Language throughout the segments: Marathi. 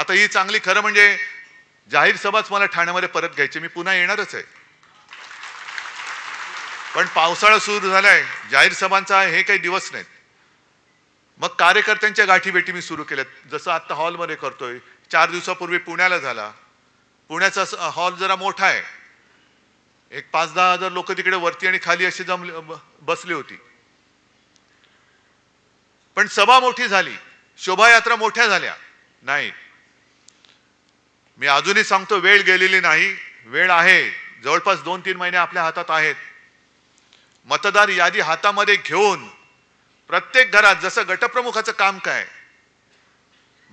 आता ही चांगली, खरं म्हणजे जाहीर सभाच मला ठाण्यामध्ये परत घ्यायची, मी पुन्हा येणारच आहे. पण पावसाळा सुरू झालाय, जाहीर सभांचा हे काही दिवस नाहीत. मग कार्यकर्त्यांच्या गाठीभेटी मी सुरू केल्यात, जसं आता हॉलमध्ये करतोय. 4 दिवसापूर्वी पुण्याला झाला. पुण्याचा हॉल जरा मोठा आहे, एक 5-10 हजार लोक तिकडे वरती आणि खाली अशी बसली होती. पण सभा मोठी झाली, शोभायात्रा मोठ्या झाल्या नाही. मी अजूनही सांगतो, वेळ गेलेली नाही, वेळ आहे. जवळपास 2-3 महिने आपल्या हातात आहेत. मतदार यादी हातामध्ये घेऊन प्रत्येक घरात, जसं गटप्रमुखाचं काम काय,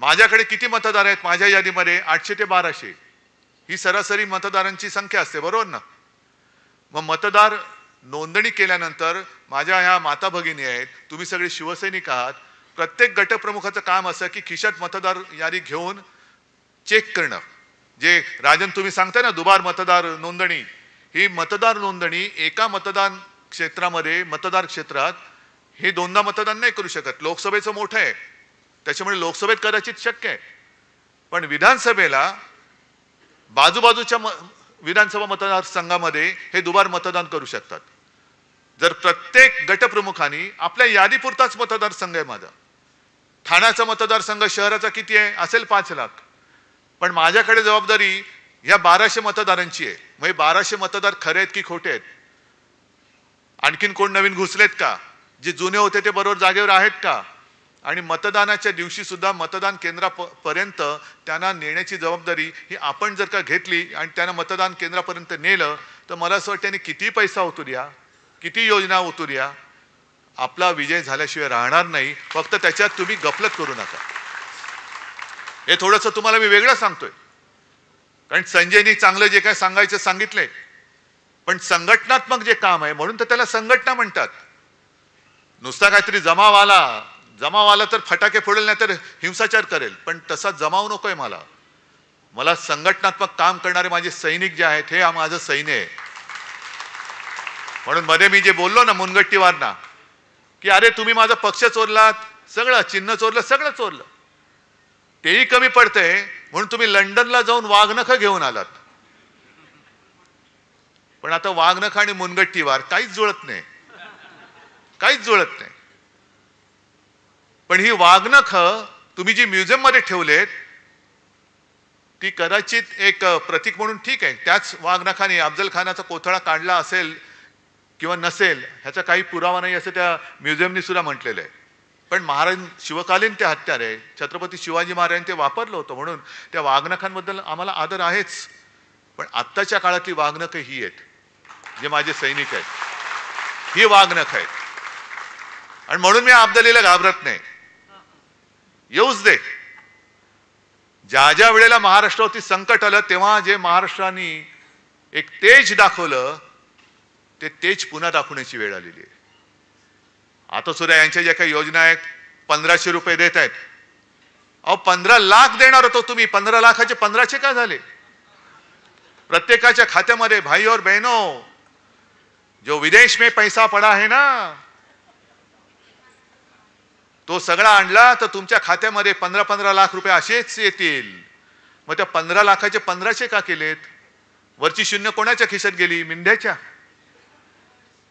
माझ्याकडे किती मतदार आहेत माझ्या यादीमध्ये? 800 ते 1200 ही सरासरी मतदारांची संख्या असते, बरोबर ना? मग मतदार नोंदणी केल्यानंतर माझ्या ह्या माता भगिनी आहेत, तुम्ही सगळे शिवसैनिक आहात. प्रत्येक गटप्रमुखाचं काम असं की खिशात मतदार यादी घेऊन चेक करणं. जे राजन तुम्ही सांगताय ना, दुबार मतदार नोंदणी, ही मतदार नोंदणी एका मतदान क्षेत्रामध्ये, मतदार क्षेत्रात हे 2दा मतदान नाही करू शकत. लोकसभेचं मोठं आहे, त्याच्यामुळे लोकसभेत कदाचित शक्य आहे, पण विधानसभेला बाजूबाजूच्या विधानसभा मतदारसंघामध्ये हे दुबार मतदान करू शकतात. जर प्रत्येक गटप्रमुखांनी, आपल्या यादीपुरताच मतदारसंघ आहे माझा, ठाण्याचा मतदारसंघ शहराचा किती आहे? असेल 5 लाख, पण माझ्याकडे जबाबदारी या 1200 मतदारांची आहे. मग 1200 मतदार खरे आहेत की खोटे आहेत? आणखीन कोण नवीन घुसलेत का? जे जुने होते ते बरोबर जागेवर आहेत का? आणि मतदानाच्या दिवशी सुद्धा मतदान केंद्रापर्यंत त्यांना नेण्याची जबाबदारी ही आपण जर का घेतली आणि त्यांना मतदान केंद्रापर्यंत नेलं, तर मला असं वाटतं त्यांनी किती पैसा ओतू द्या, किती योजना ओतू द्या, आपला विजय झाल्याशिवाय राहणार नाही. फक्त त्याच्यात तुम्ही गफलत करू नका. हे थोडंसं तुम्हाला मी वेगळं सांगतोय, कारण संजयनी चांगलं जे काय सांगायचं सांगितलंय, पण संघटनात्मक जे काम आहे म्हणून तर त्याला संघटना म्हणतात. नुसता काहीतरी जमाव आला तर फटाके फोडेल, नाही तर हिंसाचार करेल, पण तसा जमाव नकोय मला. मला संघटनात्मक काम करणारे माझे सैनिक जे आहेत, हे माझं सैन्य आहे. म्हणून मध्ये मी जे बोललो ना मुनगट्टीवारना, की अरे तुम्ही माझा पक्ष चोरलात, सगळं चिन्ह चोरलं, सगळं चोरलं, तेही कमी पडतंय म्हणून तुम्ही लंडनला जाऊन वाघनखं घेऊन आलात. पण आता वाघनखं आणि मुनगट्टीवार काहीच जुळत नाही, काहीच जुळत नाही. पण ही वाघनखं तुम्ही जी म्युझियम मध्ये ठेवलेत, ती कदाचित एक प्रतीक म्हणून ठीक आहे. त्याच वाघनखाने अफजल खानाचा कोथळा काढला असेल किंवा नसेल ह्याचा काही पुरावा नाही असं त्या म्युझियमनी सुद्धा म्हटलेलं आहे. पण महाराज शिवकालीन ते हत्यार आहे, छत्रपती शिवाजी महाराजांनी ते वापरलं होतं, म्हणून त्या वाघनखांबद्दल आम्हाला आदर आहेच. पण आत्ताच्या काळातली वाघनखं ही आहेत, जे माझे सैनिक आहेत, ही वाघनखं आहेत. आणि म्हणून मी अब्दालीला घाबरत नाही. येऊच दे. ज्या ज्या वेळेला महाराष्ट्रावरती संकट आलं, तेव्हा जे महाराष्ट्राने एक तेज दाखवलं, ते तेज पुन्हा दाखवण्याची वेळ आलेली आहे. आता सुद्धा यांच्या ज्या काही योजना आहेत, 1500 रुपये देत आहेत. अहो 15 लाख देणार होतो तुम्ही, 15 लाखाचे 1500 का झाले? प्रत्येकाच्या खात्यामध्ये, भाई और बहनों, जो विदेश में पैसा पड़ा है ना, तो सगळा आणला तर तुमच्या खात्यामध्ये 15-15 लाख रुपये असेच येतील. मग त्या 15 लाखाचे 1500 का केलेत? वरची शून्य कोणाच्या खिशात गेली? मिंढ्याच्या.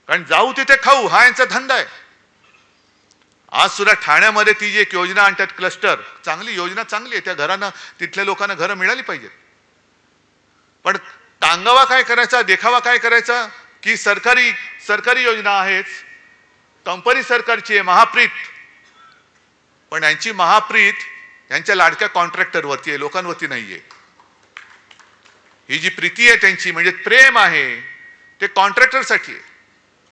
कारण जाऊ तिथे खाऊ हा यांचा धंदा आहे. आज सुद्धा ठाण्यामध्ये ती जी एक योजना आणतात, क्लस्टर, चांगली योजना, चांगली आहे. त्या घरांना, तिथल्या लोकांना घरं मिळाली पाहिजेत. पण टांगावा काय करायचा, देखावा काय करायचा, की सरकारी योजना आहेच, कंपनी सरकारची आहे, महाप्रीत, पण यांची महाप्रीत यांच्या लाडक्या कॉन्ट्रॅक्टरवरती आहे, लोकांवरती नाहीये. ही जी प्रीती आहे त्यांची, म्हणजे प्रेम आहे, ते कॉन्ट्रॅक्टरसाठी आहे.